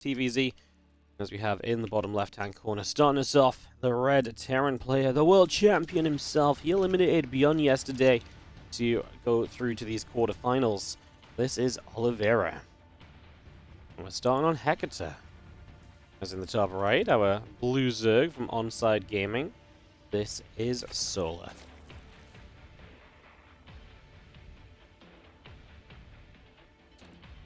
TvZ, as we have in the bottom left-hand corner. Starting us off, the red Terran player, the world champion himself. He eliminated Beyond yesterday to go through to these quarterfinals. This is Oliveira. And we're starting on Hector. As in the top right, our blue Zerg from Onside Gaming. This is Solar.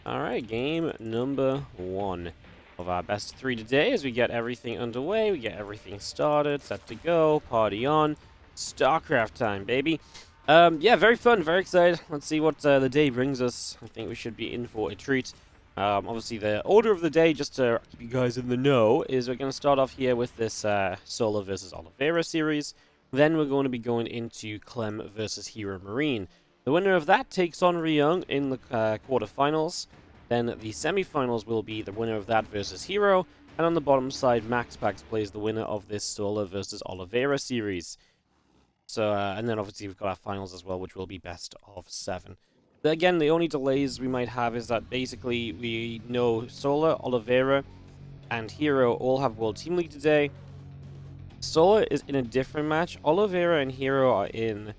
Alright, game number 1 of our best 3 today as we get everything underway, we get everything started, set to go, party on. StarCraft time, baby. Yeah, very fun, very excited. Let's see what the day brings us. I think we should be in for a treat. Obviously, the order of the day, just to keep you guys in the know, is we're going to start off here with this Solar versus Oliveira series. Then we're going to be going into Clem versus Hero Marine. The winner of that takes on Ryung in the quarterfinals. Then the semifinals will be the winner of that versus Hero. And on the bottom side, MaxPax plays the winner of this Solar versus Oliveira series. So, and then obviously we've got our finals as well, which will be best of 7. Again, the only delays we might have is that basically we know Solar, Oliveira, and Hero all have World Team League today. Solar is in a different match. Oliveira and Hero are in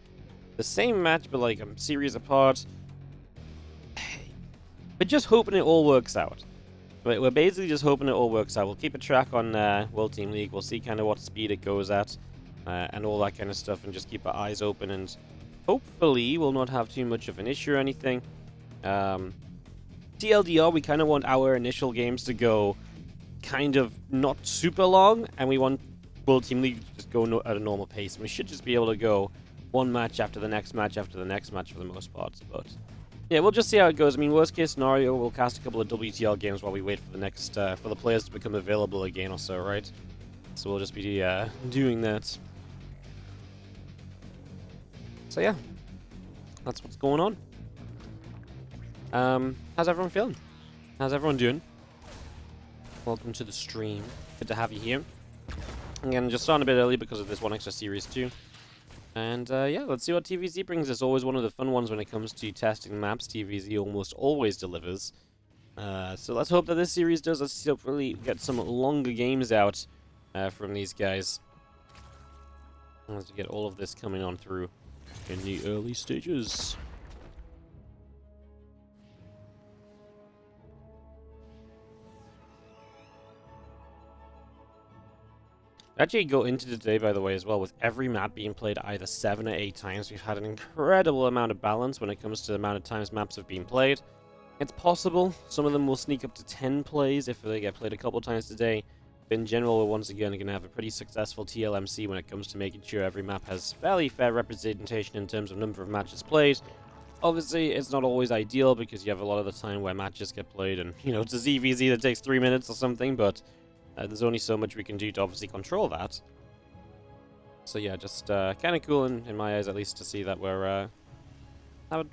the same match, but like a series apart. We're just hoping it all works out. We're basically just hoping it all works out. We'll keep a track on World Team League. We'll see kind of what speed it goes at and all that kind of stuff, and just keep our eyes open, and hopefully we'll not have too much of an issue or anything. TLDR, we kind of want our initial games to go kind of not super long, and we want World Team League to just go at a normal pace. And we should just be able to go one match after the next match after the next match for the most part. But yeah, we'll just see how it goes. I mean, worst case scenario, we'll cast a couple of WTL games while we wait for the next for the players to become available again or so, right? So we'll just be doing that. So yeah, that's what's going on. How's everyone feeling? How's everyone doing? Welcome to the stream. Good to have you here. Again, just starting a bit early because of this one extra series too. And yeah, let's see what TvZ brings us. Always one of the fun ones when it comes to testing maps. TvZ almost always delivers. So let's hope that this series does. Let's hopefully get some longer games out from these guys. As we get all of this coming on through in the early stages. Actually go into today, by the way, as well, with every map being played either 7 or 8 times. We've had an incredible amount of balance when it comes to the amount of times maps have been played. It's possible some of them will sneak up to 10 plays if they get played a couple times today. But in general, we're once again going to have a pretty successful TLMC when it comes to making sure every map has fairly fair representation in terms of number of matches played. Obviously, it's not always ideal because you have a lot of the time where matches get played and, you know, it's a ZVZ that takes 3 minutes or something, but there's only so much we can do to obviously control that. So yeah, just kind of cool in my eyes, at least, to see that we're having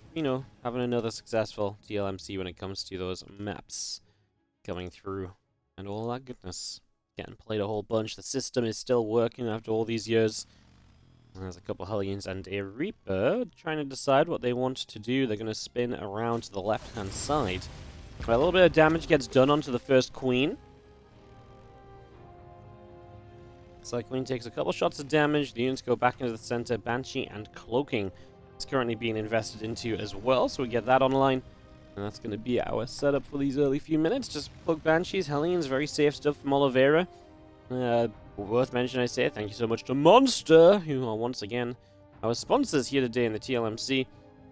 another successful TLMC when it comes to those maps coming through and all that goodness. Getting played a whole bunch. The system is still working after all these years. There's a couple Hellions and a Reaper trying to decide what they want to do. They're going to spin around to the left-hand side. Well, a little bit of damage gets done onto the first Queen. So Queen takes a couple shots of damage. The units go back into the center. Banshee and Cloaking is currently being invested into as well, so we get that online. And that's going to be our setup for these early few minutes. Just plug Banshees, Hellions, very safe stuff from Oliveira. Worth mentioning, I say, thank you so much to Monster, who are once again our sponsors here today in the TLMC.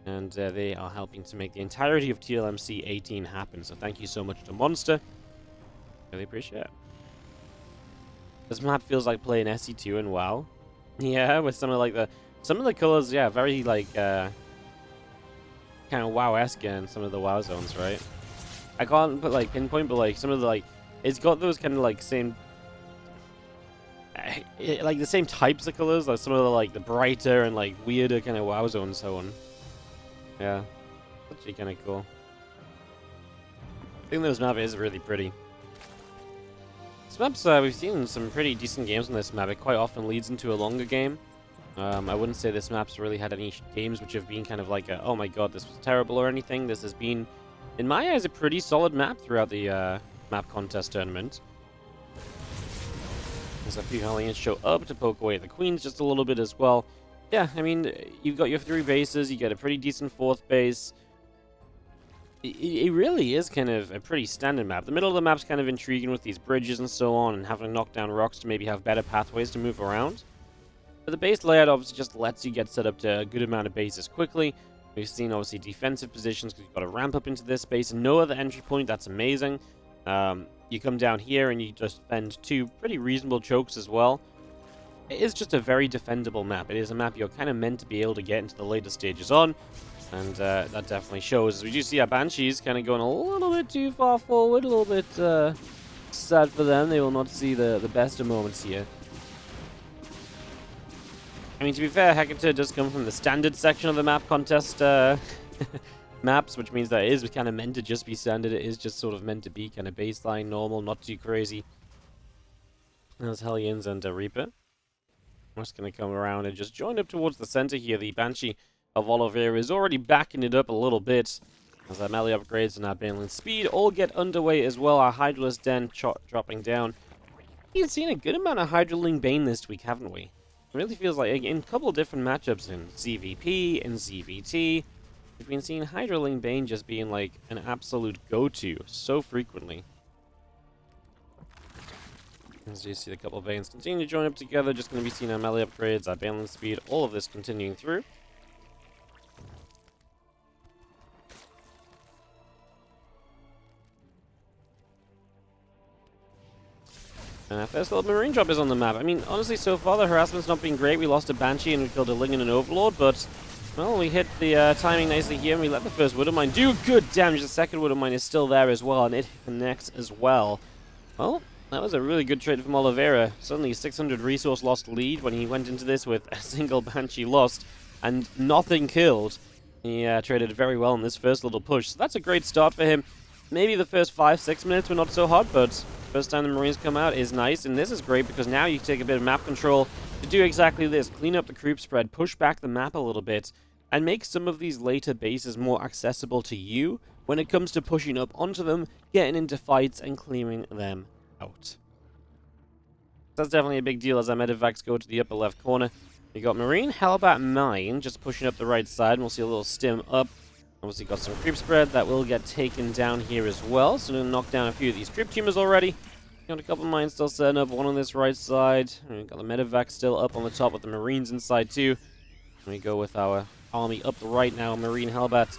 And they are helping to make the entirety of TLMC 18 happen. So thank you so much to Monster. Really appreciate it. This map feels like playing SE2 in WoW. Yeah, with some of the colors, yeah, very like kind of WoW-esque in some of the WoW zones, right? I can't put like pinpoint, but like some of the it's got those kind of like same like the same types of colors, like some of the the brighter and like weirder kind of WoW zones, so on. Yeah, actually kind of cool. I think this map is really pretty. This map's, we've seen some pretty decent games on this map. It quite often leads into a longer game. I wouldn't say this map's really had any games which have been kind of like a, oh my god, this was terrible or anything. This has been, in my eyes, a pretty solid map throughout the map contest tournament. As a few Hellions show up to poke away at the Queens just a little bit as well. Yeah, I mean, you've got your 3 bases, you get a pretty decent 4th base. It really is kind of a pretty standard map. The middle of the map's kind of intriguing with these bridges and so on, and having to knock down rocks to maybe have better pathways to move around. But the base layout obviously just lets you get set up to a good amount of bases quickly. We've seen obviously defensive positions because you've got to ramp up into this base and no other entry point. That's amazing. You come down here and you just defend 2 pretty reasonable chokes as well. It is just a very defendable map. It is a map you're kind of meant to be able to get into the later stages on. And that definitely shows. As we do see our Banshees kind of going a little bit too far forward, a little bit sad for them. They will not see the best of moments here. I mean, to be fair, Hecate does come from the standard section of the map contest maps, which means that it is kind of meant to just be standard. It is just sort of meant to be kind of baseline, normal, not too crazy. There's Hellions and Reaper. I'm just going to come around and just join up towards the center here. The Banshee of Oliveira is already backing it up a little bit. As our melee upgrades and our Banelin speed all get underway as well. Our Hydralisk Den dropping down. We've seen a good amount of Hydraling Bane this week, haven't we? It really feels like in a couple of different matchups in ZVP and ZVT, we've been seeing Hydraling Bane just being like an absolute go-to so frequently. As you see, the couple of Banes continue to join up together. Just going to be seeing our melee upgrades, our Banelin speed, all of this continuing through. And our first little Marine drop is on the map. I mean, honestly, so far the harassment's not been great. We lost a Banshee and we killed a Ling and an Overlord, but, well, we hit the timing nicely here and we let the first Widow Mine do good damage. The second Widow Mine is still there as well, and it connects as well. Well, that was a really good trade from Oliveira. Suddenly 600 resource lost lead when he went into this with a single Banshee lost and nothing killed. He traded very well in this first little push, so that's a great start for him. Maybe the first 5-6 minutes were not so hot, but first time the Marines come out is nice, and this is great because now you take a bit of map control to do exactly this. Clean up the creep spread, push back the map a little bit, and make some of these later bases more accessible to you when it comes to pushing up onto them, getting into fights, and clearing them out. That's definitely a big deal as our medevacs go to the upper left corner. We got Marine Hellbat Mine just pushing up the right side, and we'll see a little stim up. Obviously got some creep spread that will get taken down here as well. So we're going to knock down a few of these creep tumors already. Got a couple of mines still setting up, one on this right side. We've got the medevac still up on the top with the Marines inside too. And we go with our army up the right now, Marine Hellbat.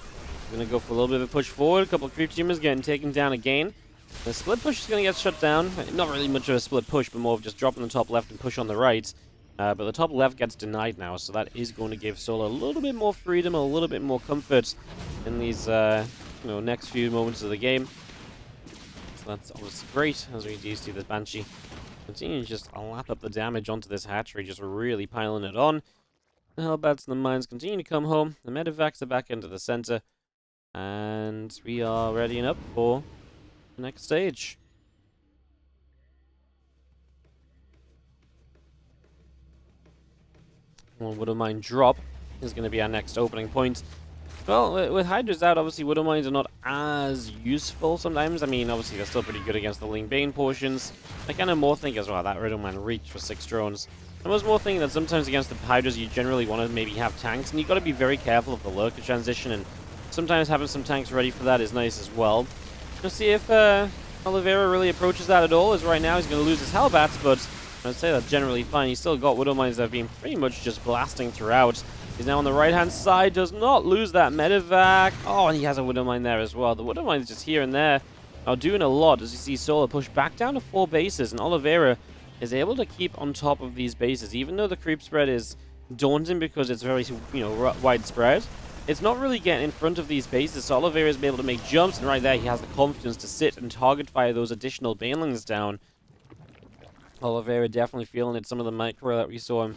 We're going to go for a little bit of a push forward. A couple of creep tumors getting taken down again. The split push is going to get shut down. Not really much of a split push, but more of just dropping the top left and push on the right. But the top left gets denied now, so that is going to give Solo a little bit more freedom, a little bit more comfort in these next few moments of the game. So that's obviously great, as we do see the Banshee continue to just lap up the damage onto this hatchery, just really piling it on. The Hellbats and the mines continue to come home. The medevacs are back into the center, and we are readying up for the next stage. One Widow Mine drop is going to be our next opening point. Well, with Hydras out, obviously Widow Mines are not as useful sometimes. I mean, obviously they're still pretty good against the Ling Bane portions. I kind of more think as well that Widow Mine reached for 6 drones. I was more thinking that sometimes against the Hydras you generally want to maybe have tanks, and you've got to be very careful of the lurker transition, and sometimes having some tanks ready for that is nice as well. We'll see if Oliveira really approaches that at all, as right now he's going to lose his Hellbats, but I'd say that's generally fine. He's still got Widow Mines that have been pretty much just blasting throughout. He's now on the right-hand side, does not lose that medevac. Oh, and he has a Widow Mine there as well. The Widow Mines just here and there are doing a lot, as you see Solar push back down to 4 bases, and Oliveira is able to keep on top of these bases, even though the creep spread is daunting because it's very, widespread. It's not really getting in front of these bases, so Oliveira is able to make jumps, and right there he has the confidence to sit and target fire those additional banelings down. Oliveira definitely feeling it. Some of the micro that we saw him,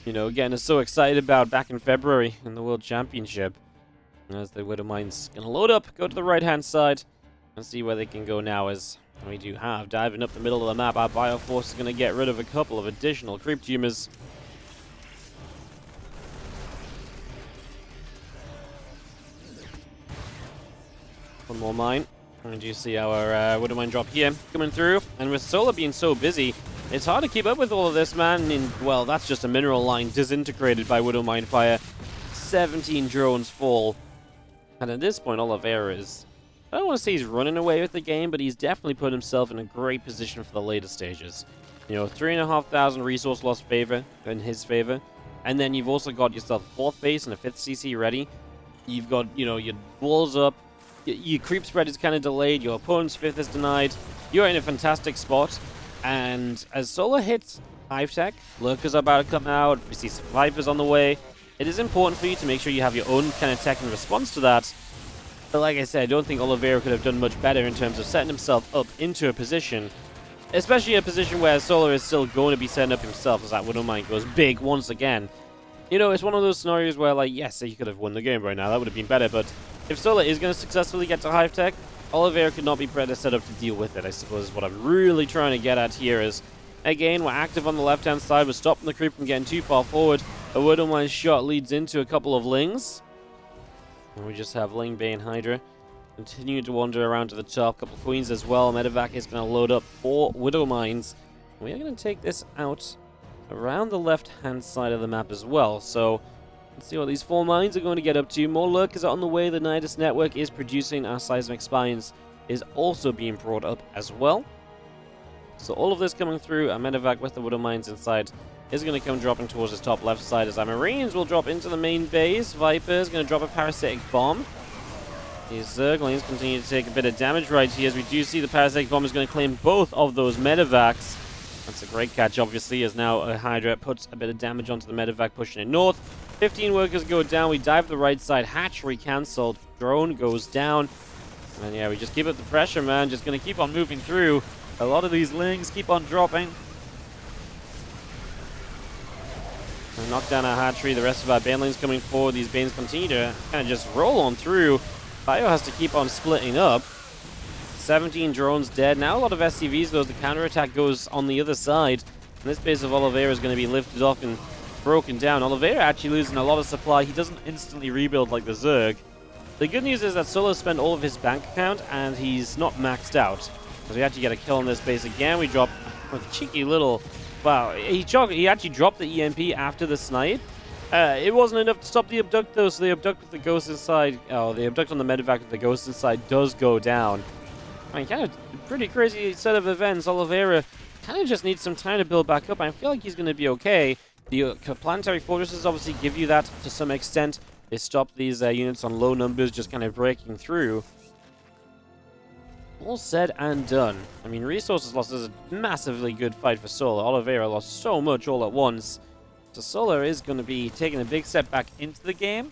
getting us so excited about back in February in the World Championship. And as the Widow Mine's going to load up, go to the right-hand side, and see where they can go now, as we do have, diving up the middle of the map, our Bioforce is going to get rid of a couple of additional creep tumors. One more mine. And you see our Widowmine drop here coming through. And with Solar being so busy, it's hard to keep up with all of this, man. And, well, that's just a mineral line disintegrated by Widowmine fire. 17 drones fall. And at this point, Oliveira is... I don't want to say he's running away with the game, but he's definitely put himself in a great position for the later stages. You know, 3,500 resource loss favor in his favor. And then you've also got yourself a 4th base and a 5th CC ready. You've got, you know, your walls up. Your creep spread is kind of delayed. Your opponent's 5th is denied. You're in a fantastic spot. And as Solar hits Hive Tech, Lurkers are about to come out. We see some Vipers on the way. It is important for you to make sure you have your own kind of tech in response to that. But like I said, I don't think Oliveira could have done much better in terms of setting himself up into a position, especially a position where Solar is still going to be setting up himself as that Widowmine goes big once again. You know, it's one of those scenarios where, like, yes, he could have won the game right now. That would have been better, but if Solar is going to successfully get to Hive Tech, Oliveira could not be better set up to deal with it, I suppose, is what I'm really trying to get at here is, again, we're active on the left-hand side. We're stopping the creep from getting too far forward. A Widowmine shot leads into a couple of Lings. And we just have Ling, Bane, Hydra. Continue to wander around to the top. Couple of Queens as well. Medevac is going to load up 4 Widowmines. We are going to take this out around the left-hand side of the map as well. So, let's see what these 4 mines are going to get up to. More Lurkers are on the way. The Nidus network is producing. Our Seismic Spines is also being brought up as well. So all of this coming through. Our Medevac with the Widowmines inside is going to come dropping towards the top left side as our Marines will drop into the main base. Viper is going to drop a Parasitic Bomb. These Zerglings continue to take a bit of damage right here as we do see the Parasitic Bomb is going to claim both of those Medevacs. That's a great catch, obviously, as now a Hydra puts a bit of damage onto the Medevac, pushing it north. 15 workers go down. We dive the right side. Hatchery cancelled. Drone goes down. And yeah, we just keep up the pressure, man. Just going to keep on moving through. A lot of these Lings keep on dropping. We knock down our Hatchery. The rest of our Banelings coming forward. These Banes continue to kind of just roll on through. Bio has to keep on splitting up. 17 drones dead. Now a lot of SCVs, though. The counterattack goes on the other side. And this base of Oliveira is going to be lifted off and broken down. Oliveira actually losing a lot of supply. He doesn't instantly rebuild like the Zerg. The good news is that Solo spent all of his bank account and he's not maxed out. So we actually get a kill on this base again. We drop a cheeky little... Wow, he actually dropped the EMP after the snipe. It wasn't enough to stop the abduct, though, so the abduct with the ghost inside... Oh, the abduct on the medevac with the ghost inside does go down. I mean, kind of pretty crazy set of events. Oliveira kind of just needs some time to build back up. I feel like he's going to be okay. The planetary fortresses obviously give you that to some extent. They stop these units on low numbers just kind of breaking through. All said and done. I mean, resources lost is a massively good fight for Solar. Oliveira lost so much all at once. So Solar is going to be taking a big step back into the game.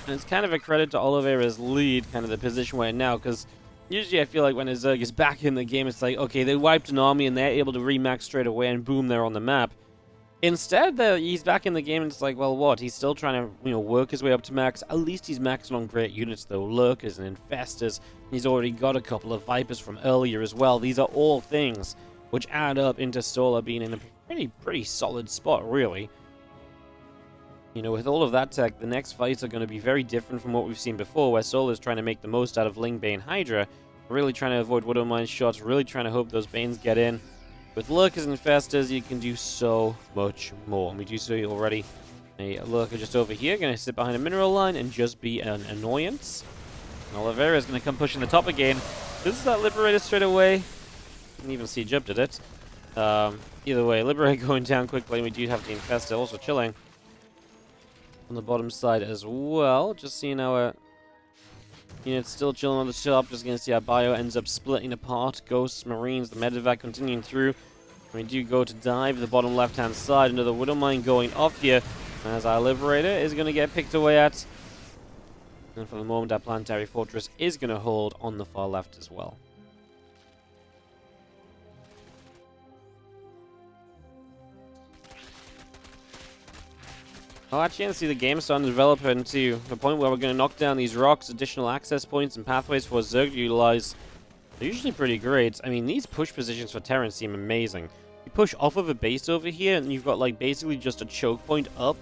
And it's kind of a credit to Oliveira's lead, kind of the position we're in now, because usually I feel like when a Zerg is back in the game, it's like, okay, they wiped an army and they're able to remax straight away and boom, they're on the map. Instead, he's back in the game and it's like, well, what? He's still trying to, work his way up to max. At least he's maxing on great units, though. Lurkers and Infestors. He's already got a couple of Vipers from earlier as well. These are all things which add up into Solar being in a pretty solid spot, really. With all of that tech, the next fights are going to be very different from what we've seen before, where Solar's trying to make the most out of Ling, Bane, Hydra. Really trying to avoid Widowmine shots, really trying to hope those Banes get in. With Lurkers and Infestors, you can do so much more. And we do see already a Lurker just over here, going to sit behind a mineral line and just be an annoyance. And Oliveira is going to come pushing the top again. This is that Liberator straight away. Didn't even see Jib did it. Either way, Liberator going down quickly, and we do have the Infestor also chilling on the bottom side as well. Just seeing our units still chilling on the top. Just going to see our bio ends up splitting apart. Ghosts, Marines, the medevac continuing through. We do go to dive the bottom left-hand side. Another Widowmine going off here as our Liberator is going to get picked away at. And for the moment, our planetary fortress is going to hold on the far left as well. Oh, actually, I see the game starting to develop into the point where we're going to knock down these rocks, additional access points and pathways for Zerg to utilize. They're usually pretty great. I mean, these push positions for Terrans seem amazing. You push off of a base over here, and you've got, basically just a choke point up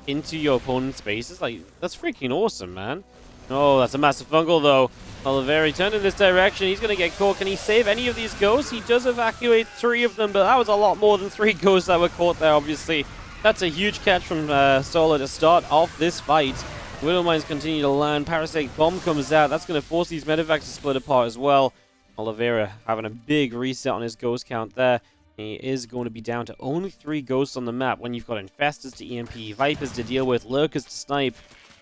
into your opponent's bases. That's freaking awesome, man. Oh, that's a massive fungal, though. Oliveira turned in this direction. He's going to get caught. Can he save any of these ghosts? He does evacuate 3 of them, but that was a lot more than 3 ghosts that were caught there, obviously. That's a huge catch from Solar to start off this fight. Widow Mines continue to land. Parasitic Bomb comes out. That's going to force these medevacs to split apart as well. Oliveira having a big reset on his ghost count there. He is going to be down to only 3 ghosts on the map when you've got Infestors to EMP, Vipers to deal with, Lurkers to snipe.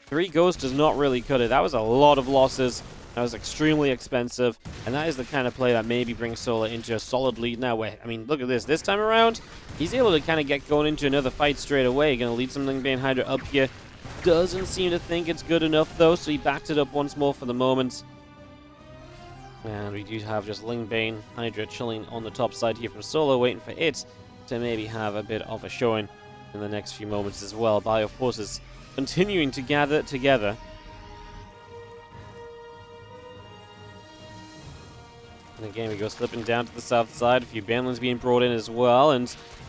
3 ghosts does not really cut it. That was a lot of losses. That was extremely expensive. And that is the kind of play that maybe brings Solar into a solid lead now. Where, I mean, look at this. This time around, he's able to kind of get going into another fight straight away. Going to lead some Lingbane Hydra up here. Doesn't seem to think it's good enough, though, so he backed it up once more for the moment. And we do have just Lingbane Hydra chilling on the top side here from Solar, waiting for it to maybe have a bit of a showing in the next few moments as well. Bio Forces continuing to gather together. And again, we go slipping down to the south side. A few Banlings being brought in as well. And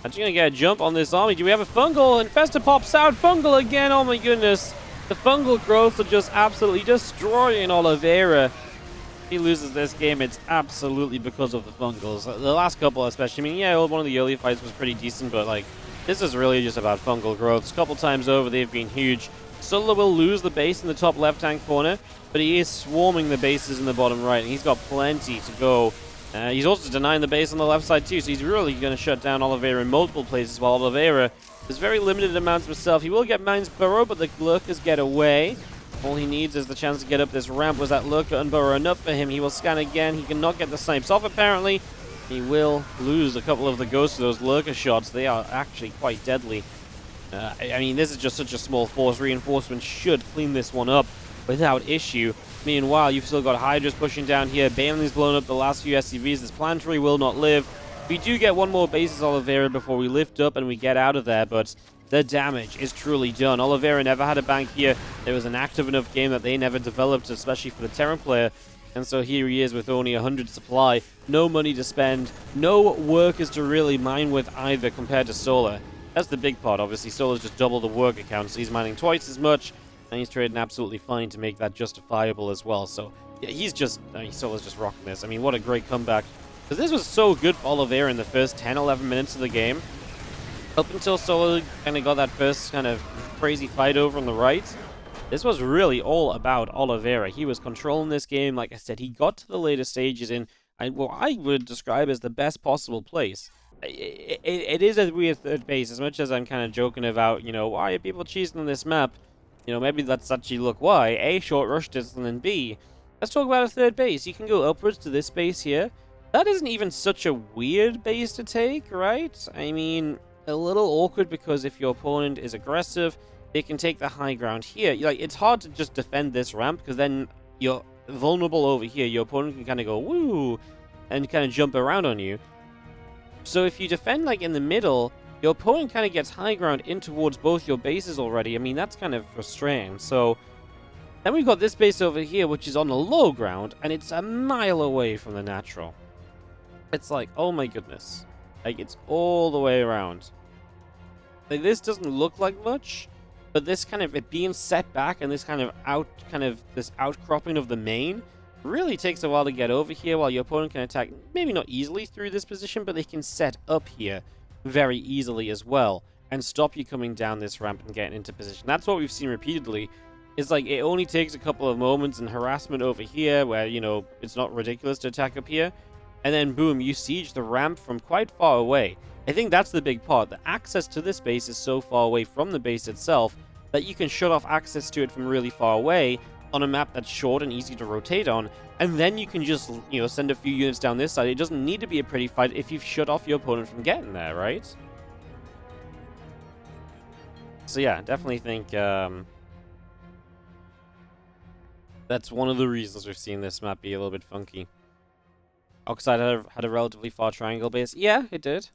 actually going to get a jump on this army. Do we have a Fungal? Infestor pops out. Fungal again. Oh my goodness. The Fungal growths are just absolutely destroying Oliveira. If he loses this game, it's absolutely because of the Fungals. The last couple especially. I mean, yeah, one of the early fights was pretty decent, but like, this is really just about Fungal growths. A couple times over, they've been huge. Solar will lose the base in the top left-hand corner, but he is swarming the bases in the bottom right, and he's got plenty to go. He's also denying the base on the left side too, so he's really going to shut down Oliveira in multiple places, while Oliveira has very limited amounts himself. He will get Mines Burrow, but the Lurkers get away. All he needs is the chance to get up this ramp. Was that Lurker and Burrow enough for him? He will scan again. He cannot get the snipes off, apparently. He will lose a couple of the ghosts of those Lurker shots. They are actually quite deadly. I mean, this is just such a small force. Reinforcements should clean this one up without issue. Meanwhile, you've still got Hydras pushing down here. Baneling's blown up the last few SCVs. This planetary will not live. We do get one more basis Oliveira before we lift up and we get out of there, but the damage is truly done. Oliveira never had a bank here. There was an active enough game that they never developed, especially for the Terran player. And so here he is with only 100 supply. No money to spend. No workers to really mine with either compared to Solar. That's the big part, obviously. Solar's just double the work account, so he's mining twice as much, and he's trading absolutely fine to make that justifiable as well. So, yeah, Solar's just rocking this. I mean, what a great comeback. Because this was so good for Oliveira in the first 10-11 minutes of the game. Up until Solar kind of got that first kind of crazy fight over on the right, this was really all about Oliveira. He was controlling this game. Like I said, he got to the later stages in what I would describe as the best possible place. It is a weird third base, as much as I'm kind of joking about, you know, why are people cheesing on this map? You know, maybe let's actually look why. A, short rush distance, and B, let's talk about a third base. You can go upwards to this base here. That isn't even such a weird base to take, right? I mean, a little awkward because if your opponent is aggressive, they can take the high ground here. Like, it's hard to just defend this ramp because then you're vulnerable over here. Your opponent can kind of go, woo, and kind of jump around on you. So if you defend like in the middle, your opponent kind of gets high ground in towards both your bases already. I mean, that's kind of frustrating. So then we've got this base over here, which is on the low ground, and it's a mile away from the natural. It's like, oh my goodness. Like, it's all the way around. Like, this doesn't look like much, but this kind of, it being set back and this kind of this outcropping of the main really takes a while to get over here, while your opponent can attack, maybe not easily through this position, but they can set up here very easily as well and stop you coming down this ramp and getting into position. That's what we've seen repeatedly. It's like it only takes a couple of moments and harassment over here where, you know, it's not ridiculous to attack up here, and then boom, you siege the ramp from quite far away. I think that's the big part. The access to this base is so far away from the base itself that you can shut off access to it from really far away on a map that's short and easy to rotate on, and then you can just, you know, send a few units down this side. It doesn't need to be a pretty fight if you've shut off your opponent from getting there, right? So yeah, definitely think that's one of the reasons we're seeing this map be a little bit funky. Oxide had a relatively far triangle base. Yeah, it did.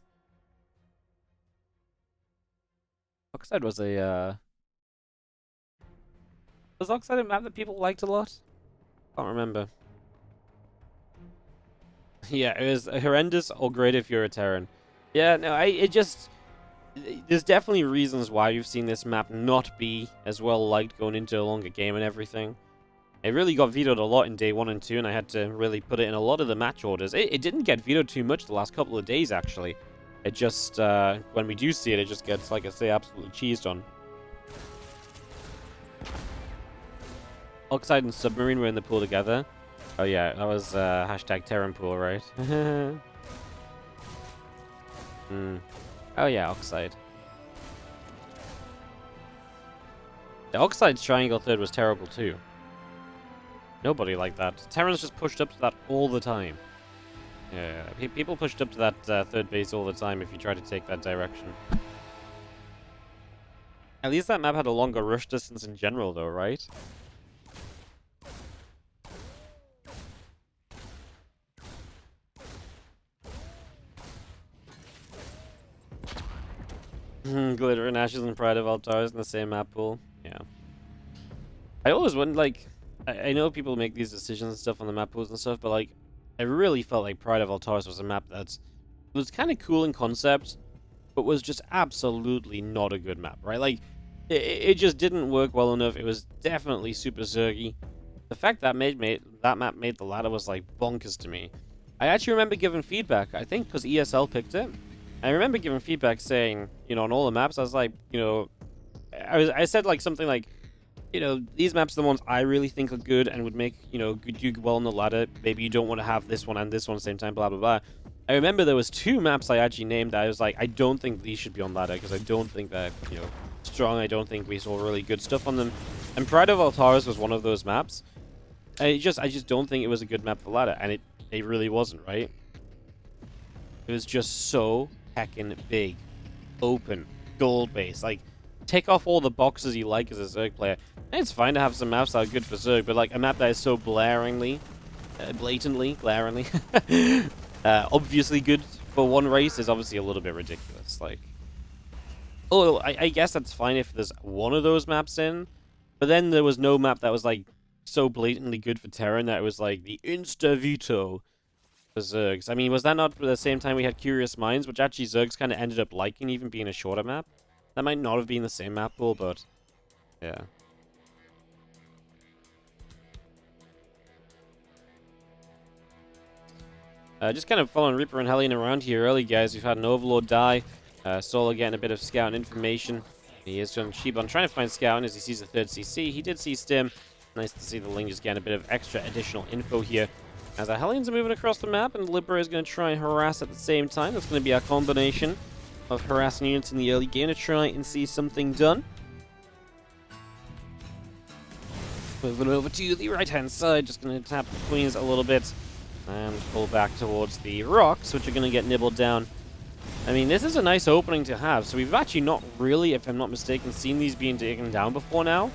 Oxide was a was Oxide a map that people liked a lot? Can't remember. Yeah, it was horrendous or great if you're a Terran. Yeah, no, there's definitely reasons why you've seen this map not be as well liked going into a longer game and everything. It really got vetoed a lot in day 1 and 2, and I had to really put it in a lot of the match orders. It didn't get vetoed too much the last couple of days, actually. It just, when we do see it, it just gets, like I say, absolutely cheesed on. Oxide and Submarine were in the pool together. Oh yeah, that was hashtag Terran pool, right? Oh yeah, Oxide. The Oxide's triangle third was terrible too. Nobody liked that. Terrans just pushed up to that all the time. Yeah, people pushed up to that third base all the time if you try to take that direction. At least that map had a longer rush distance in general though, right? Glitter and Ashes and Pride of Altars in the same map pool. Yeah. I always wonder, like, I know people make these decisions and stuff on the map pools and stuff, but, like, I really felt like Pride of Altars was a map that was kind of cool in concept, but was just absolutely not a good map, right? Like, it just didn't work well enough. It was definitely super zergy. The fact that that map made the ladder was, like, bonkers to me. I actually remember giving feedback, I think because ESL picked it. I remember giving feedback saying, you know, on all the maps, I was like, you know, I said like something like, you know, these maps are the ones I really think are good and would make, you know, do well on the ladder. Maybe you don't want to have this one and this one at the same time, blah, blah, blah. I remember there was 2 maps I actually named that I was like, I don't think these should be on ladder because I don't think they're, you know, strong. I don't think we saw really good stuff on them. And Pride of Altars was one of those maps. I just don't think it was a good map for ladder, and it really wasn't, right? It was just so heckin' big, open, gold base. Like, take off all the boxes you like as a Zerg player. And it's fine to have some maps that are good for Zerg, but like a map that is so blatantly, obviously good for one race is obviously a little bit ridiculous. Like, oh, I guess that's fine if there's one of those maps in, but then there was no map that was like so blatantly good for Terran that it was like the insta veto for Zergs. I mean, was that not at the same time we had Curious Minds, which actually Zergs kind of ended up liking, even being a shorter map? That might not have been the same map pool, but yeah. Just kind of following Reaper and Hellion around here early, guys. We've had an Overlord die. Solo getting a bit of scout information. He is doing Shibon, trying to find scout as he sees the 3rd CC. He did see Stim. Nice to see the Ling just getting a bit of extra additional info here. As the Hellions are moving across the map, and Libra is going to try and harass at the same time. That's going to be our combination of harassing units in the early game to try and see something done. Moving over to the right-hand side, just going to tap the Queens a little bit and pull back towards the rocks, which are going to get nibbled down. I mean, this is a nice opening to have. So we've actually not really, if I'm not mistaken, seen these being taken down before now.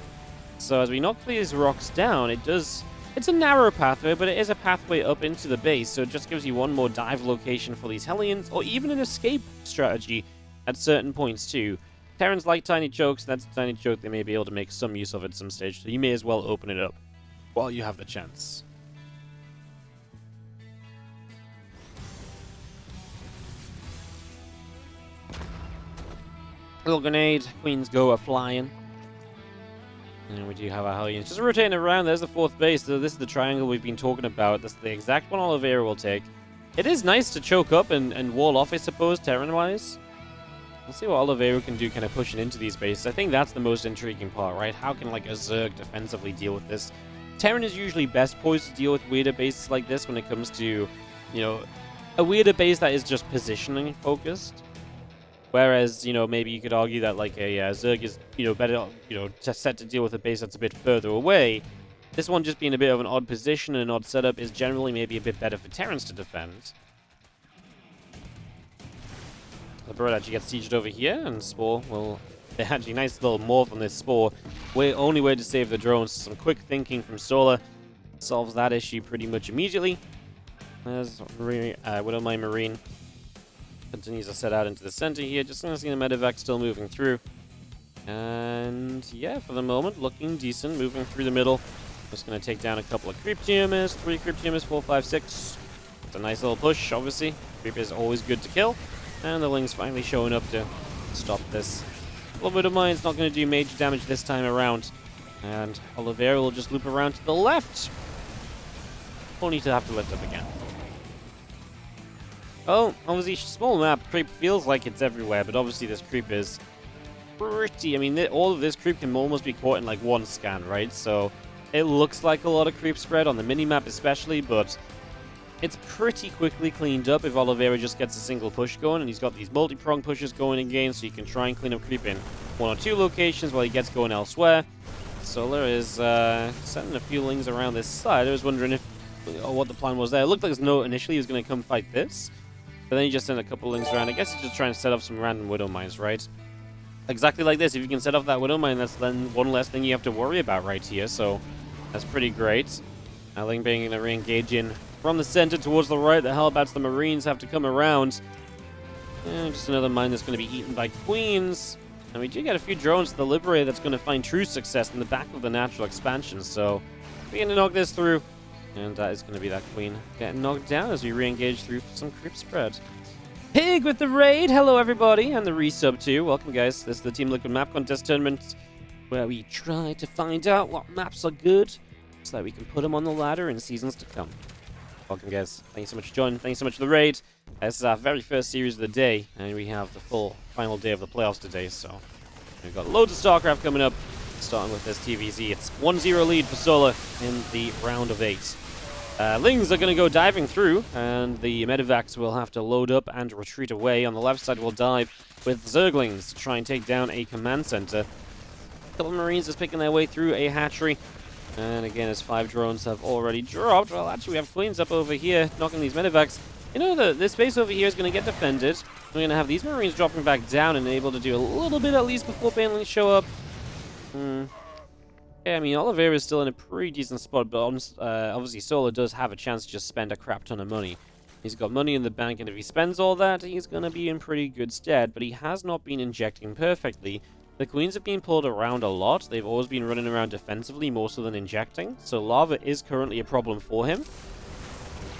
So as we knock these rocks down, it's a narrow pathway, but it is a pathway up into the base, so it just gives you one more dive location for these Hellions, or even an escape strategy at certain points too. Terrans like tiny chokes, and that's a tiny choke they may be able to make some use of at some stage, so you may as well open it up while you have the chance. Little grenade, Queens go a-flying. And we do have our Hellions just rotating around. There's the 4th base. So this is the triangle we've been talking about. That's the exact one Oliveira will take. It is nice to choke up and wall off, I suppose, Terran-wise. We'll see what Oliveira can do kind of pushing into these bases. I think that's the most intriguing part, right? How can, like, a Zerg defensively deal with this? Terran is usually best poised to deal with weirder bases like this when it comes to, you know, a weirder base that is just positioning focused. Whereas, you know, maybe you could argue that, like, a Zerg is, you know, better, you know, set to deal with a base that's a bit further away. This one just being a bit of an odd position and an odd setup is generally maybe a bit better for Terrans to defend. The bird actually gets sieged over here, and Spore will... Actually, nice little morph on this Spore. Only way to save the drones. Some quick thinking from Solar solves that issue pretty much immediately. There's Widowmine Marine. Continues to set out into the center here. Just going to see the medevac still moving through. And yeah, for the moment, looking decent. Moving through the middle. Just going to take down a couple of creep tumors. 3 creep tumors, 4, 5, 6. It's a nice little push, obviously. Creep is always good to kill. And the Ling's finally showing up to stop this. A little bit of mine's not going to do major damage this time around. And Oliveira will just loop around to the left. Only to have to lift up again. Oh, obviously, small map. Creep feels like it's everywhere, but obviously this creep is pretty... I mean, all of this creep can almost be caught in like one scan, right? So it looks like a lot of creep spread on the mini-map especially, but it's pretty quickly cleaned up if Oliveira just gets a single push going, and he's got these multi-prong pushes going again, so you can try and clean up creep in one or two locations while he gets going elsewhere. Solar is setting a few lings around this side. I was wondering if what the plan was there. It looked like initially he was going to come fight this, but then he just sent a couple lings around. I guess he's just trying to set off some random Widow Mines, right? Exactly like this. If you can set off that Widow Mine, that's then one less thing you have to worry about right here, so that's pretty great. Ling being going to re-engage in from the center towards the right. The Hellbats, the Marines, have to come around. Just another mine that's going to be eaten by Queens. And we do get a few drones to the Liberator that's going to find true success in the back of the natural expansion. So we're going to knock this through. And that is going to be that Queen getting knocked down as we re-engage through some creep spread. Pig with the raid! Hello everybody, and the resub too. Welcome guys. This is the Team Liquid Map Contest Tournament where we try to find out what maps are good so that we can put them on the ladder in seasons to come. Welcome guys. Thank you so much for joining. Thank you so much for the raid. This is our very first series of the day, and we have the full final day of the playoffs today, so we've got loads of StarCraft coming up, starting with this TvZ. It's 1-0 lead for Solar in the round of 8. Lings are going to go diving through, and the Medivacs will have to load up and retreat away. On the left side, we'll dive with Zerglings to try and take down a command center. A couple of Marines just picking their way through a hatchery. And again, as 5 drones have already dropped, well, actually, we have Queens up over here knocking these Medivacs. You know, this base over here is going to get defended. We're going to have these Marines dropping back down and able to do a little bit at least before Banelings show up. Yeah, I mean, Oliveira is still in a pretty decent spot, but obviously Solar does have a chance to just spend a crap ton of money. He's got money in the bank, and if he spends all that, he's going to be in pretty good stead, but he has not been injecting perfectly. The Queens have been pulled around a lot. They've always been running around defensively more so than injecting, so Lava is currently a problem for him.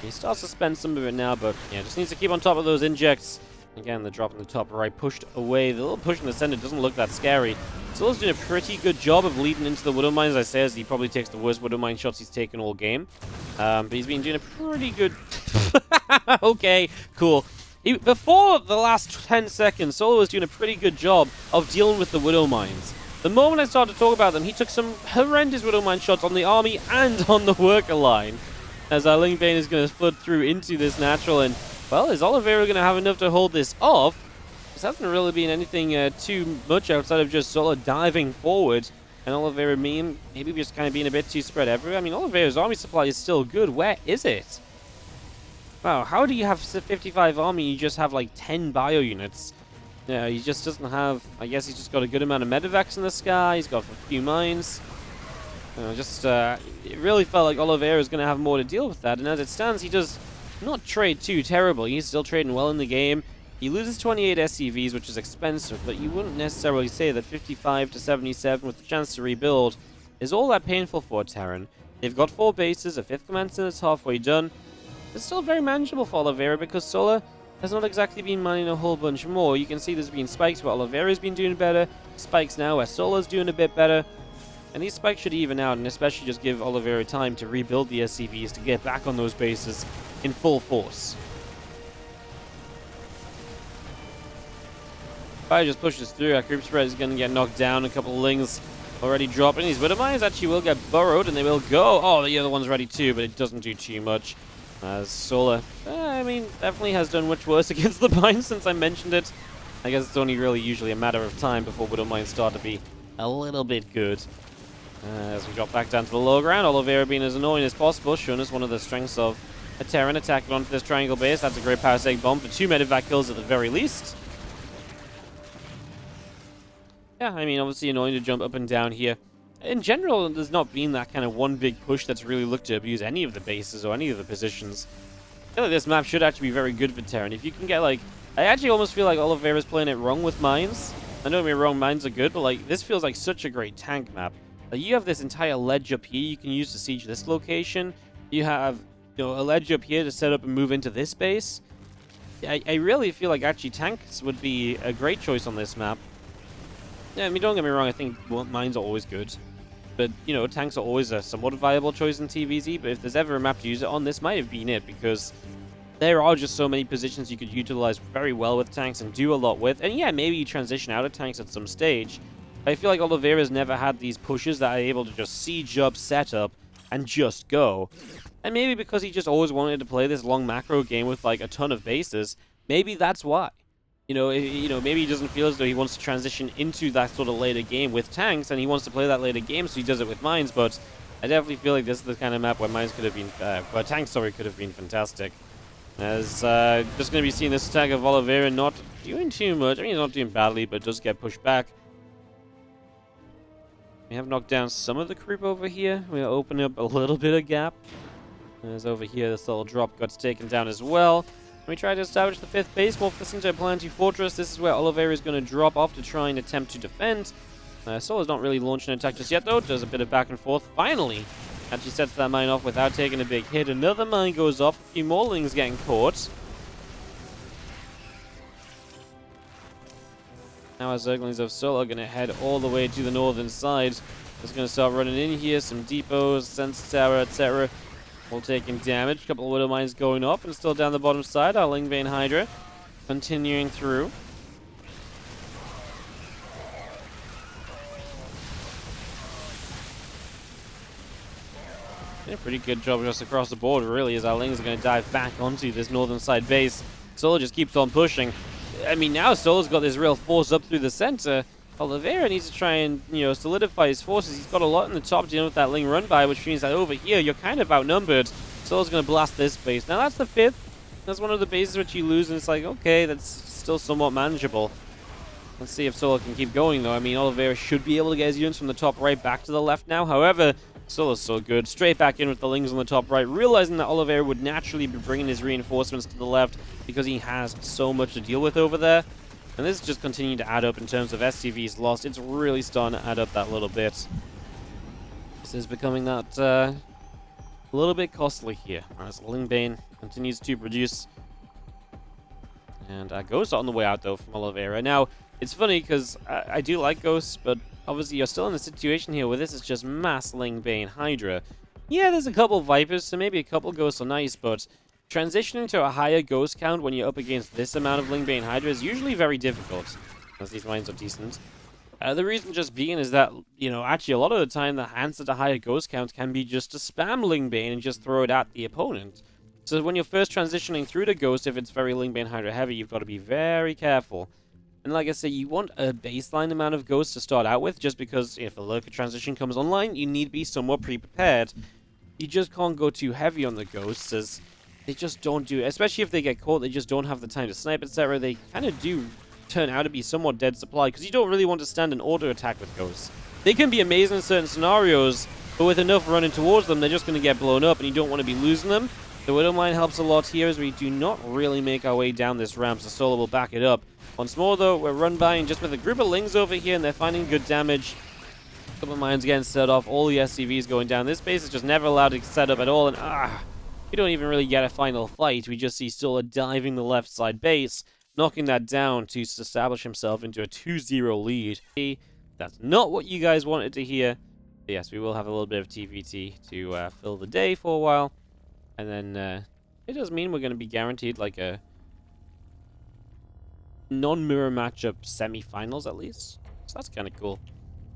He starts to spend some of it now, but yeah, just needs to keep on top of those injects. Again, the drop in the top right pushed away. The little push in the center doesn't look that scary. Solar's doing a pretty good job of leading into the Widow Mines, as I say, as he probably takes the worst Widow Mine shots he's taken all game. But he's been doing a pretty good... Okay, cool. Before the last 10 seconds, Solar was doing a pretty good job of dealing with the Widow Mines. The moment I started to talk about them, he took some horrendous Widow Mine shots on the army and on the worker line. As our Ling Bane is going to flood through into this natural, and, well, is Oliveira going to have enough to hold this off? This hasn't really been anything too much outside of just Solar diving forward, and Oliveira maybe just kind of being a bit too spread everywhere. I mean, Oliveira's army supply is still good. Where is it? Wow, how do you have 55 army and you just have like 10 bio units? Yeah, he just doesn't have... I guess he's just got a good amount of Medivacs in the sky. He's got a few mines. It really felt like Oliveira is going to have more to deal with that, and as it stands, he does not trade too terribly. He's still trading well in the game. He loses 28 SCVs, which is expensive, but you wouldn't necessarily say that 55 to 77 with the chance to rebuild is all that painful for Terran. They've got 4 bases, a 5th command center that's halfway done. It's still very manageable for Oliveira because Solar has not exactly been mining a whole bunch more. You can see there's been spikes where Oliveira's been doing better, spikes now where Solar's doing a bit better. And these spikes should even out, and especially just give Oliveira time to rebuild the SCVs to get back on those bases in full force. Fire just pushes through. Our creep spread is going to get knocked down. A couple of Lings already dropping. These Widow Mines actually will get burrowed, and they will go. Oh, the other one's ready too, but it doesn't do too much. As Solar, I mean, definitely has done much worse against the Mines since I mentioned it. I guess it's only really usually a matter of time before Widow Mines start to be a little bit good. As we drop back down to the low ground, Oliveira being as annoying as possible, showing us one of the strengths of a Terran attacking onto this triangle base. That's a great Parasect Bomb for 2 Medivac kills at the very least. Yeah, I mean, obviously annoying to jump up and down here. In general, there's not been that kind of one big push that's really looked to abuse any of the bases or any of the positions. I feel like this map should actually be very good for Terran. If you can get, like... I actually almost feel like Oliveira's playing it wrong with mines. I don't get me wrong, mines are good, but, like, this feels like such a great tank map. Like, you have this entire ledge up here you can use to siege this location. You have, you know, a ledge up here to set up and move into this base. I really feel like actually tanks would be a great choice on this map. Yeah, I mean, don't get me wrong, I think mines are always good. But, you know, tanks are always a somewhat viable choice in TvZ, but if there's ever a map to use it on, this might have been it, because there are just so many positions you could utilize very well with tanks and do a lot with. And yeah, maybe you transition out of tanks at some stage. But I feel like Oliveira's never had these pushes that are able to just siege up, set up, and just go. And maybe because he just always wanted to play this long macro game with like a ton of bases, maybe that's why. Maybe he doesn't feel as though he wants to transition into that sort of later game with tanks, and he wants to play that later game, so he does it with mines. But I definitely feel like this is the kind of map where mines could have been, where tanks, sorry, could have been fantastic. As just going to be seeing this attack of Oliveira not doing too much. I mean, he's not doing badly, but does get pushed back. We have knocked down some of the creep over here. We're opening up a little bit of gap. As over here, this little drop got taken down as well. We try to establish the 5th base, morph this into a planetary fortress. This is where Oliveira is going to drop off to try and attempt to defend. Solo's not really launching an attack just yet, though. Does a bit of back and forth. Finally, actually sets that mine off without taking a big hit. Another mine goes off. A few more lings getting caught. Now our Zerglings of Solo are going to head all the way to the northern side. Just going to start running in here. Some depots, Sense Tower, etc. All taking damage. A couple of Widow Mines going off. And still down the bottom side, our Lingbane Hydra continuing through. A pretty good job just across the board, really, as our Lings are going to dive back onto this northern side base. Solo just keeps on pushing. I mean, now Solo's got this real force up through the center. Oliveira needs to try and, solidify his forces. He's got a lot in the top dealing with that Ling run by, which means that over here, you're kind of outnumbered. Solo's going to blast this base. Now, that's the 5th. That's one of the bases which you lose, and it's like, okay, that's still somewhat manageable. Let's see if Solo can keep going, though. I mean, Oliveira should be able to get his units from the top right back to the left now. However, Solo's so good. Straight back in with the Lings on the top right, realizing that Oliveira would naturally be bringing his reinforcements to the left because he has so much to deal with over there. And this is just continuing to add up in terms of SCVs lost. It's really starting to add up that little bit. This is becoming that a little bit costly here. As Lingbane continues to produce. And Ghost on the way out, though, from Oliveira. Now, it's funny because I do like Ghosts, but obviously you're still in a situation here where this is just mass Lingbane Hydra. Yeah, there's a couple Vipers, so maybe a couple Ghosts are nice, but transitioning to a higher Ghost count when you're up against this amount of Lingbane Hydra is usually very difficult, as these mines are decent. The reason just being is that, actually a lot of the time the answer to higher Ghost count can be just to spam Lingbane and just throw it at the opponent. So when you're first transitioning through to Ghost, if it's very Lingbane Hydra heavy, you've got to be very careful. And like I say, you want a baseline amount of Ghosts to start out with, just because if a lurker transition comes online, you need to be somewhat pre-prepared. You just can't go too heavy on the Ghosts, as they just don't do it. Especially if they get caught, they just don't have the time to snipe, etc. They kind of do turn out to be somewhat dead supply, because you don't really want to stand an auto attack with Ghosts. They can be amazing in certain scenarios, but with enough running towards them, they're just going to get blown up, and you don't want to be losing them. The Widow Mine helps a lot here, as we do not really make our way down this ramp, so Solo will back it up. Once more, though, we're run by and just with a group of Lings over here, and they're finding good damage. A couple of mines getting set off, all the SCVs going down. This base is just never allowed to set up at all, and we don't even really get a final fight. We just see Solo diving the left side base, knocking that down to establish himself into a 2-0 lead. That's not what you guys wanted to hear. But yes, we will have a little bit of TvT to fill the day for a while. And then it does mean we're going to be guaranteed like a non-mirror matchup semi-finals at least. So that's kind of cool.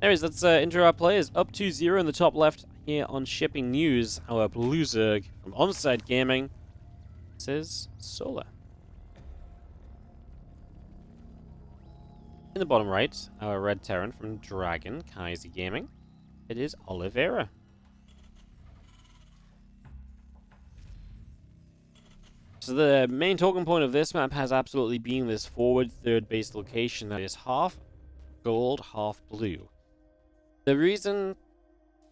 Anyways, let's intro our players. Up 2-0 in the top left here on Shipping News. Our Blue Zerg from Onside Gaming. This is Solar. In the bottom right, our Red Terran from Dragon, Kaiser Gaming. It is Oliveira. So the main talking point of this map has absolutely been this forward third base location that is half gold, half blue. The reason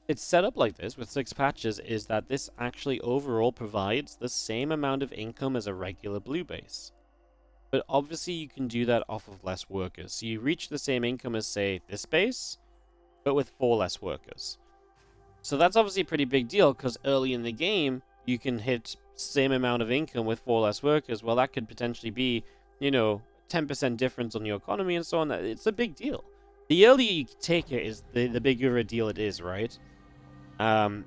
it's set up like this with 6 patches is that this actually overall provides the same amount of income as a regular blue base. But obviously you can do that off of less workers. So you reach the same income as, say, this base, but with 4 less workers. So that's obviously a pretty big deal, because early in the game, you can hit same amount of income with 4 less workers. Well, that could potentially be, 10% difference on your economy and so on. It's a big deal. the earlier you take it is the bigger a deal it is, right? And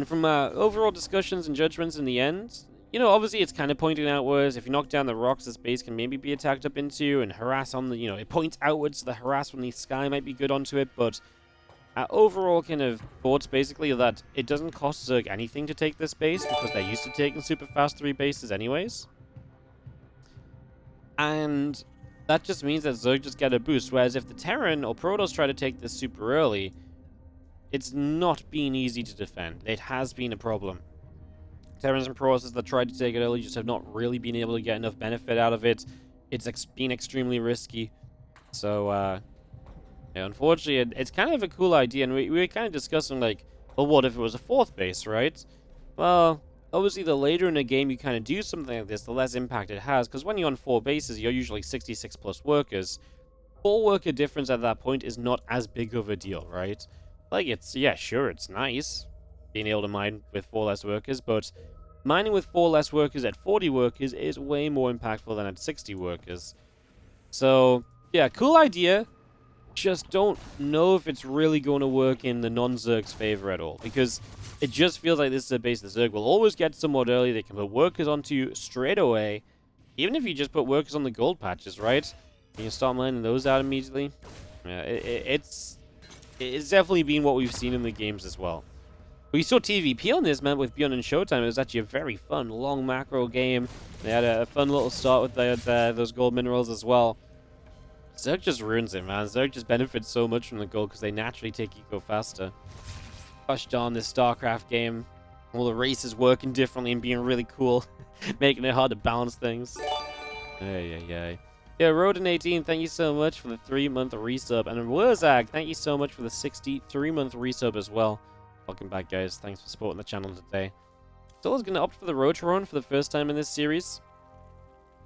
from overall discussions and judgments in the end, you know, obviously it's kind of pointing outwards. If you knock down the rocks, this base can maybe be attacked up into, and harass on the, you know, it points outwards, so the harass from the sky might be good onto it, but overall kind of thoughts basically that it doesn't cost Zerg anything to take this base, because they're used to taking super fast 3 bases anyways. And that just means that Zerg just get a boost, whereas if the Terran or Protoss try to take this super early, it's not been easy to defend. It has been a problem. Terrans and Protosses that tried to take it early just have not really been able to get enough benefit out of it. It's been extremely risky. So, yeah, unfortunately, it's kind of a cool idea, and we were kind of discussing, like, well, what if it was a 4th base, right? Well, obviously, the later in the game you kind of do something like this, the less impact it has, because when you're on 4 bases, you're usually 66 plus workers. 4 worker difference at that point is not as big of a deal, right? Like, it's, yeah, sure, it's nice being able to mine with 4 less workers, but mining with 4 less workers at 40 workers is way more impactful than at 60 workers. So, yeah, cool idea. Just don't know if it's really going to work in the non-Zerg's favor at all, because it just feels like this is a base the Zerg will always get somewhat early. They can put workers onto straight away, even if you just put workers on the gold patches, right? You can start mining those out immediately. Yeah, it's definitely been what we've seen in the games as well. We saw TVP on this, man, with Beyond and Showtime. It was actually a very fun, long macro game. They had a fun little start with those gold minerals as well. Zerg just ruins it, man. Zerg just benefits so much from the gold because they naturally take eco faster. Gosh darn, this StarCraft game. All the races working differently and being really cool. Making it hard to balance things. Yeah, Rodin18, thank you so much for the 3-month resub. And Wurzag, thank you so much for the 63-month resub as well. Welcome back, guys. Thanks for supporting the channel today. Solo's going to opt for the Rotron for the first time in this series.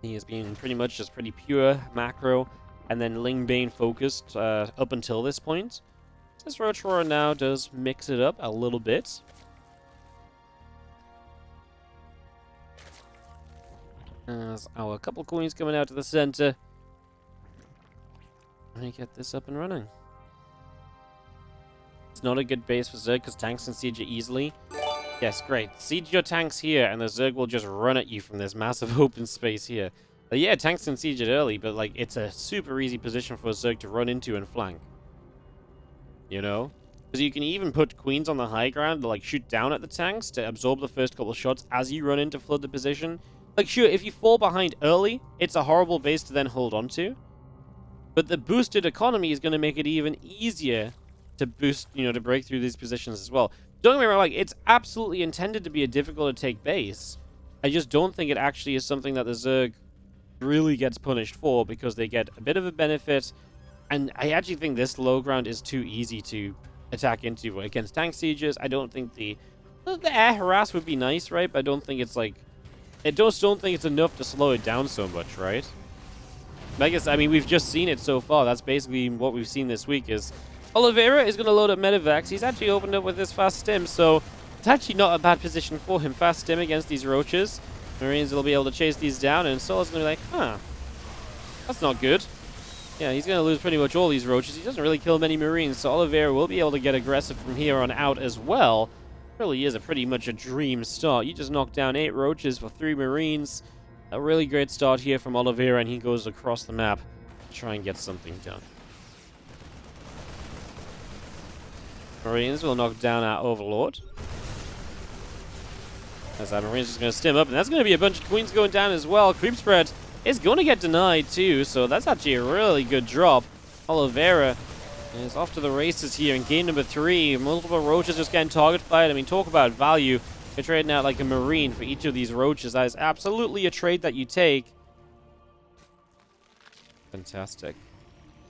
He has been pretty much just pretty pure macro and then Lingbane focused up until this point. This Rotron now does mix it up a little bit. There's our couple coins coming out to the center. Let me get this up and running. It's not a good base for Zerg because tanks can siege it easily. Yes, great. Siege your tanks here, and the Zerg will just run at you from this massive open space here. But yeah, tanks can siege it early, but like it's a super easy position for a Zerg to run into and flank. You know? Because you can even put queens on the high ground to like shoot down at the tanks to absorb the first couple of shots as you run in to flood the position. Like sure, if you fall behind early, it's a horrible base to then hold on to. But the boosted economy is going to make it even easier to boost, you know, to break through these positions as well. Don't get me wrong, like, it's absolutely intended to be a difficult to take base. I just don't think it actually is something that the Zerg really gets punished for because they get a bit of a benefit. And I actually think this low ground is too easy to attack into against tank sieges. I don't think the air harass would be nice, right? But I don't think it's like, I just don't think it's enough to slow it down so much, right? I guess, I mean, we've just seen it so far. That's basically what we've seen this week is Oliveira is going to load up Medivacs. He's actually opened up with this fast stim, so it's actually not a bad position for him. Fast stim against these roaches. Marines will be able to chase these down, and Solo's going to be like, huh, that's not good. Yeah, he's going to lose pretty much all these roaches. He doesn't really kill many Marines, so Oliveira will be able to get aggressive from here on out as well. Really is pretty much a dream start. You just knock down 8 roaches for 3 Marines. A really great start here from Oliveira, and he goes across the map to try and get something done. Marines will knock down our Overlord. As our Marines is going to stim up, and that's going to be a bunch of Queens going down as well. Creep spread is going to get denied too, so that's actually a really good drop. Oliveira is off to the races here in game number 3. Multiple roaches just getting target fired. I mean, talk about value. You're trading out like a Marine for each of these roaches. That is absolutely a trade that you take. Fantastic.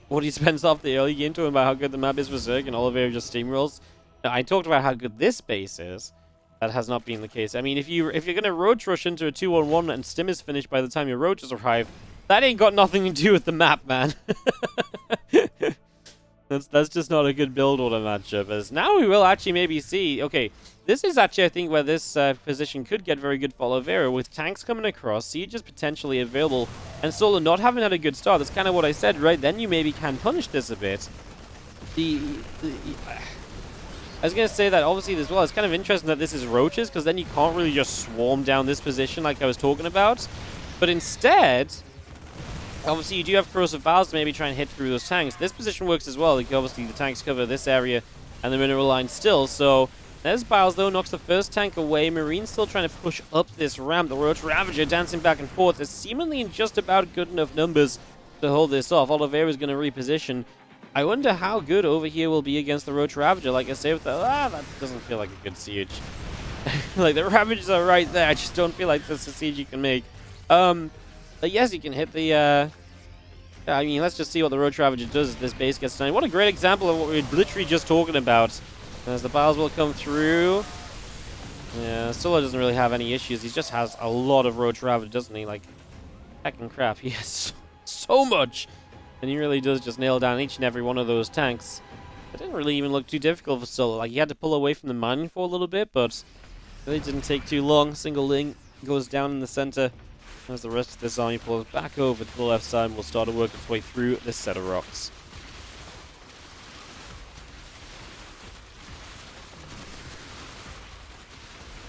What he spends off the early game talking about how good the map is for Zerg, and Oliveira just steamrolls. Now, I talked about how good this base is. That has not been the case. I mean, if you're gonna roach rush into a 2-on-1 and stim is finished by the time your roaches arrive, that ain't got nothing to do with the map, man. That's just not a good build order matchup. As now we will actually maybe see. Okay, This is actually, I think, where this position could get very good for Oliveira, with tanks coming across, sieges potentially available, and Solo not having had a good start. That's kind of what I said, right? Then you maybe can punish this a bit. I was going to say that, obviously, as well, it's kind of interesting that this is roaches, because then you can't really just swarm down this position like I was talking about. But instead, obviously, you do have corrosive bowels to maybe try and hit through those tanks. This position works as well. Like, obviously, the tanks cover this area and the mineral line still, so... There's Biles, though, knocks the first tank away. Marine's still trying to push up this ramp. The Roach Ravager dancing back and forth is seemingly in just about good enough numbers to hold this off. Oliveira's going to reposition. I wonder how good over here will be against the Roach Ravager. Like I say, with the... that doesn't feel like a good siege. Like, the Ravagers are right there. I just don't feel like that's a siege you can make. But yes, you can hit the... I mean, let's just see what the Roach Ravager does as this base gets done. What a great example of what we were literally just talking about. As the Biles will come through. Yeah, Solo doesn't really have any issues. He just has a lot of Roach Ravager, doesn't he? Like, heckin' crap. He has so much. And he really does just nail down each and every one of those tanks. It didn't really even look too difficult for Solo. Like, he had to pull away from the mining for a little bit, but it really didn't take too long. Single link goes down in the center. As the rest of this army pulls back over to the left side, we'll start to work its way through this set of rocks.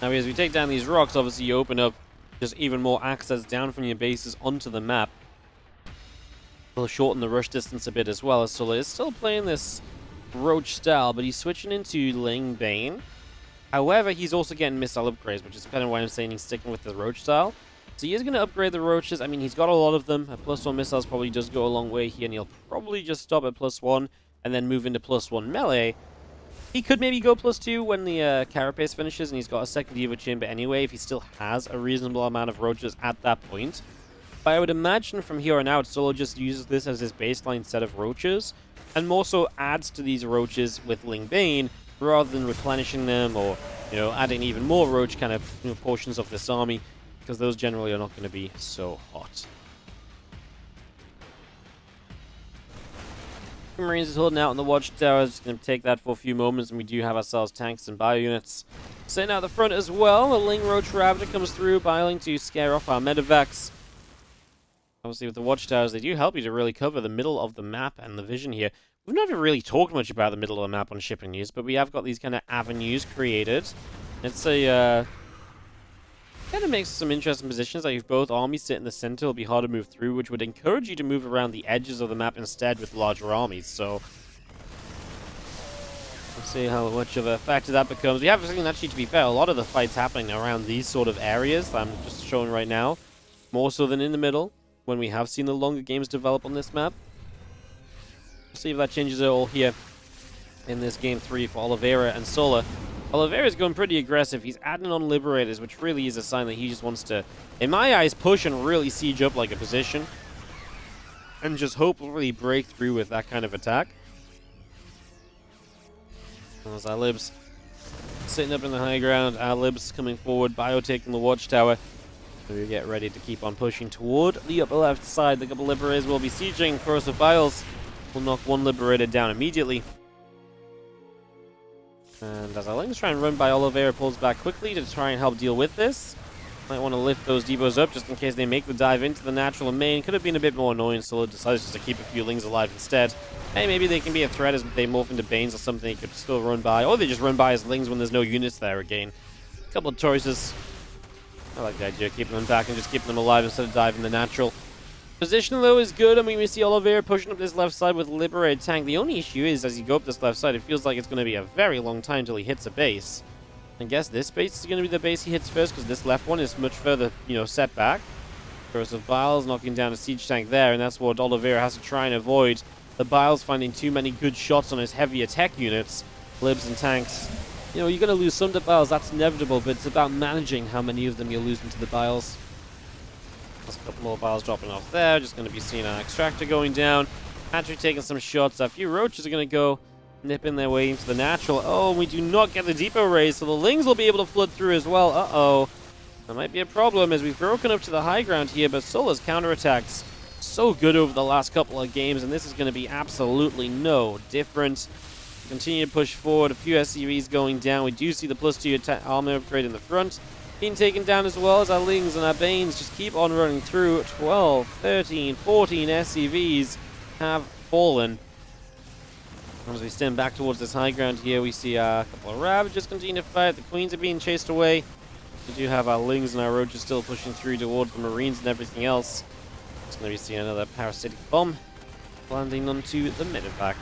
Now, as we take down these rocks, obviously you open up just even more access down from your bases onto the map. It'll shorten the rush distance a bit as well. So is still playing this Roach style, but he's switching into Ling Bane. However, he's also getting missile upgrades, which is kind of why I'm saying he's sticking with the Roach style. So he is going to upgrade the Roaches. I mean, he's got a lot of them. A +1 missiles probably does go a long way here, and he'll probably just stop at +1 and then move into +1 melee. He could maybe go +2 when the Carapace finishes and he's got a second Diva Chamber anyway, if he still has a reasonable amount of Roaches at that point. But I would imagine from here on out, Solo just uses this as his baseline set of Roaches, and more so adds to these Roaches with Ling Bane, rather than replenishing them or, you know, adding even more Roach kind of, you know, portions of this army, because those generally are not going to be so hot. Marines is holding out on the watchtower. Just going to take that for a few moments, and we do have ourselves tanks and bio units sitting out the front as well. The Ling Roach Ravager comes through, biling to scare off our medevacs. Obviously, with the watchtowers, they do help you to really cover the middle of the map and the vision here. We've never really talked much about the middle of the map on shipping news, but we have got these kind of avenues created. It's a kind of makes some interesting positions. Like if both armies sit in the center, it'll be hard to move through, which would encourage you to move around the edges of the map instead with larger armies. So we'll see how much of a factor that becomes. We have seen, actually, to be fair, a lot of the fights happening around these sort of areas that I'm just showing right now, more so than in the middle, when we have seen the longer games develop on this map. We'll see if that changes at all here in this game 3 for Oliveira and Sola. Oliveira's going pretty aggressive. He's adding on Liberators, which really is a sign that he just wants to, in my eyes, push and really siege up like a position. And just hopefully break through with that kind of attack. There's our Libs sitting up in the high ground. Our Libs coming forward, Bio taking the watchtower. So we get ready to keep on pushing toward the upper left side. The couple Liberators will be sieging. Corrosive Biles will knock one Liberator down immediately. And as our Lings try and run by, Oliveira pulls back quickly to try and help deal with this. Might want to lift those depots up just in case they make the dive into the natural main. Could have been a bit more annoying, so it decides just to keep a few Lings alive instead. Hey, maybe they can be a threat as they morph into Banes or something. They could still run by, or they just run by as Lings when there's no units there again. A couple of choices. I like the idea of keeping them back and just keeping them alive instead of diving the natural. Position, though, is good. I mean, we see Oliveira pushing up this left side with Liberated Tank. The only issue is, as you go up this left side, it feels like it's going to be a very long time until he hits a base. I guess this base is going to be the base he hits first, because this left one is much further, you know, set back. Corrosive Biles knocking down a siege tank there, and that's what Oliveira has to try and avoid. The Biles finding too many good shots on his heavy attack units. Libs and tanks. You know, you're going to lose some to Biles, that's inevitable, but it's about managing how many of them you're losing to the Biles. There's a couple more Biles dropping off there. Just going to be seeing an extractor going down. Patrick taking some shots. A few Roaches are going to go nipping their way into the natural. Oh, we do not get the depot raised, so the Lings will be able to flood through as well. Uh-oh. That might be a problem as we've broken up to the high ground here, but Sola's counterattacks so good over the last couple of games, and this is going to be absolutely no different. Continue to push forward. A few SCVs going down. We do see the +2 armor upgrade in the front. Being taken down as well as our Lings and our Banes just keep on running through. 12, 13, 14 SCVs have fallen. As we stand back towards this high ground here, we see a couple of Ravages continue to fight. The Queens are being chased away. We do have our Lings and our Roaches still pushing through towards the Marines and everything else. It's going to be seeing another parasitic bomb landing onto the medevac.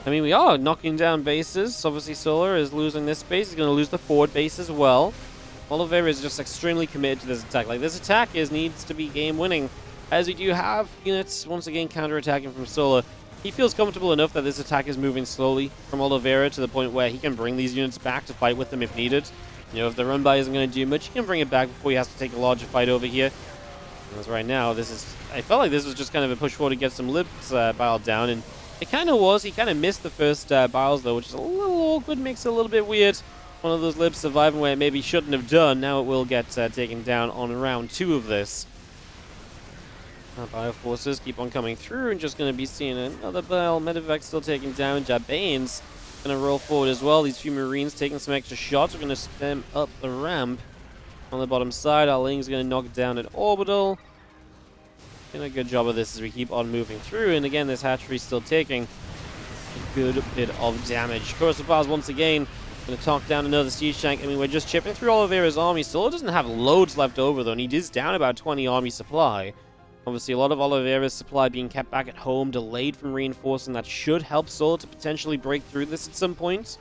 I mean, we are knocking down bases. Obviously, Solar is losing this base. He's going to lose the forward base as well. Oliveira is just extremely committed to this attack. Like, this attack needs to be game-winning. As we do have units, once again, counter-attacking from Solar. He feels comfortable enough that this attack is moving slowly from Oliveira to the point where he can bring these units back to fight with them if needed. You know, if the run-by isn't going to do much, he can bring it back before he has to take a larger fight over here. Because right now, I felt like this was just kind of a push forward to get some libs biled down, and it kind of was. He kind of missed the first biles, though, which is a little awkward, makes it a little bit weird. One of those libs surviving where it maybe shouldn't have done. Now it will get taken down on round 2 of this. Our bio forces keep on coming through, and just going to be seeing another bile. Medevac still taking damage. Our Bane's going to roll forward as well. These few Marines taking some extra shots. We're going to stem up the ramp on the bottom side. Our Ling's going to knock down an orbital. Doing a good job of this as we keep on moving through. And again, this hatchery still taking a good bit of damage. Corrosive Piles once again going to talk down another siege tank. I mean, we're just chipping through Oliveira's army. Still doesn't have loads left over, though, and he is down about 20 army supply. Obviously, a lot of Oliveira's supply being kept back at home, delayed from reinforcing. That should help Solar to potentially break through this at some point.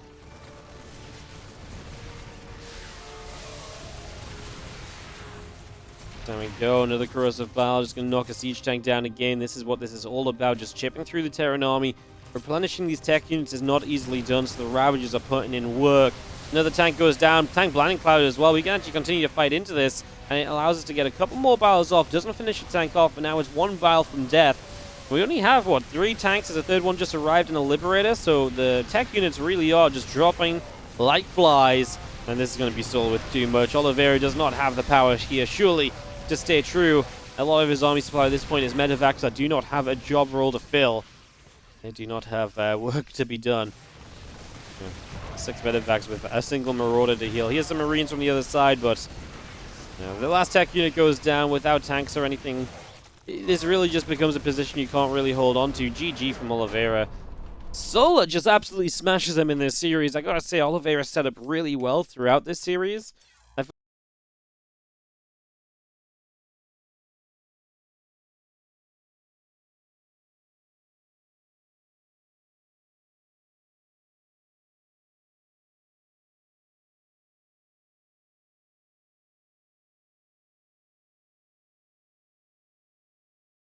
There we go, another Corrosive Bile, just going to knock a siege tank down again. This is what this is all about, just chipping through the Terran army. Replenishing these tech units is not easily done, so the Ravages are putting in work. Another tank goes down, tank blinding cloud as well. We can actually continue to fight into this, and it allows us to get a couple more biles off. Doesn't finish the tank off, but now it's 1 bile from death. We only have, what, 3 tanks as a third one just arrived in a Liberator, so the tech units really are just dropping like flies, and this is going to be Solar with too much. Oliveira does not have the power here, surely, to stay true. A lot of his army supply at this point is medevacs that do not have a job role to fill. They do not have work to be done. 6 medevacs with a single Marauder to heal. He has some Marines from the other side, but the last tech unit goes down without tanks or anything. This really just becomes a position you can't really hold on to. GG from Oliveira. Solar just absolutely smashes them in this series. I gotta say, Oliveira set up really well throughout this series.